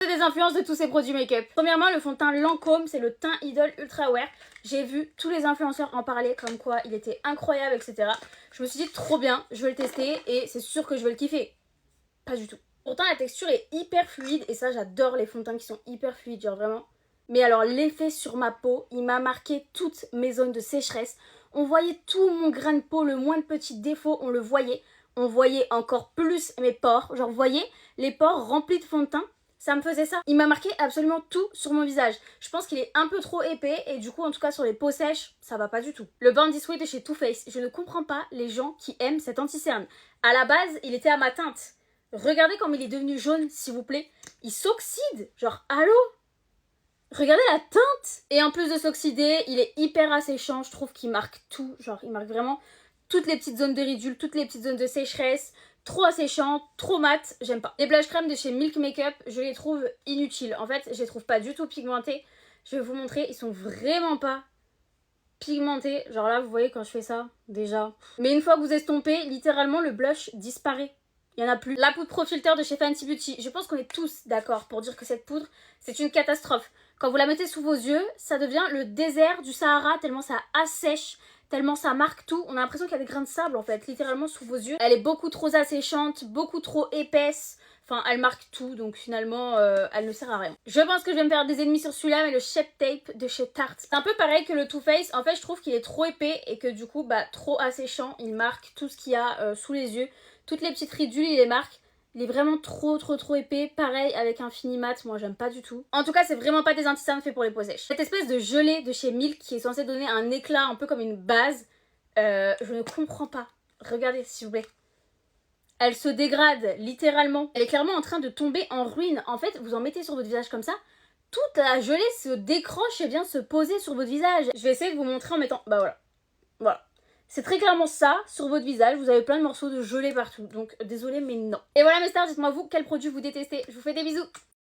Des influences de tous ces produits make-up. Premièrement, le fond de teint Lancôme, c'est le teint Idol Ultra Wear. J'ai vu tous les influenceurs en parler comme quoi il était incroyable, etc. Je me suis dit trop bien, je vais le tester et c'est sûr que je vais le kiffer. Pas du tout. Pourtant la texture est hyper fluide et ça j'adore les fonds de teint qui sont hyper fluides, genre vraiment. Mais alors l'effet sur ma peau, il m'a marqué toutes mes zones de sécheresse. On voyait tout mon grain de peau, le moins de petits défauts, on le voyait. On voyait encore plus mes pores, genre vous voyez les pores remplis de fond de teint. Ça me faisait ça. Il m'a marqué absolument tout sur mon visage. Je pense qu'il est un peu trop épais et du coup en tout cas sur les peaux sèches, ça va pas du tout. Le Born This Way de chez Too Faced, je ne comprends pas les gens qui aiment cet anti-cerne. À la base, il était à ma teinte. Regardez comme il est devenu jaune, s'il vous plaît. Il s'oxyde. Genre, allô? Regardez la teinte. Et en plus de s'oxyder, il est hyper asséchant. Je trouve qu'il marque tout. Genre, il marque vraiment toutes les petites zones de ridules, toutes les petites zones de sécheresse. Trop asséchant, trop mat, j'aime pas. Les blush crème de chez Milk Makeup, je les trouve inutiles. En fait, je les trouve pas du tout pigmentés. Je vais vous montrer, ils sont vraiment pas pigmentés. Genre là, vous voyez quand je fais ça, déjà. Mais une fois que vous estompez, littéralement, le blush disparaît. Il n'y en a plus. La poudre Pro Filter de chez Fenty Beauty. Je pense qu'on est tous d'accord pour dire que cette poudre, c'est une catastrophe. Quand vous la mettez sous vos yeux, ça devient le désert du Sahara tellement ça assèche, tellement ça marque tout. On a l'impression qu'il y a des grains de sable en fait, littéralement sous vos yeux. Elle est beaucoup trop asséchante, beaucoup trop épaisse. Enfin, elle marque tout, donc finalement, elle ne sert à rien. Je pense que je vais me faire des ennemis sur celui-là, mais le Shape Tape de chez Tarte. C'est un peu pareil que le Too Faced. En fait, je trouve qu'il est trop épais et que du coup, bah, trop asséchant. Il marque tout ce qu'il y a sous les yeux. Toutes les petites ridules, il les marque. Il est vraiment trop épais. Pareil avec un fini mat, moi j'aime pas du tout. En tout cas, c'est vraiment pas des anti-cernes faits pour les peaux sèches. Cette espèce de gelée de chez Milk qui est censée donner un éclat un peu comme une base, je ne comprends pas. Regardez s'il vous plaît. Elle se dégrade littéralement. Elle est clairement en train de tomber en ruine. En fait, vous en mettez sur votre visage comme ça, toute la gelée se décroche et vient se poser sur votre visage. Je vais essayer de vous montrer en mettant... Bah voilà. Voilà. C'est très clairement ça sur votre visage. Vous avez plein de morceaux de gelée partout. Donc désolé mais non. Et voilà mes stars, dites-moi vous quel produit vous détestez. Je vous fais des bisous.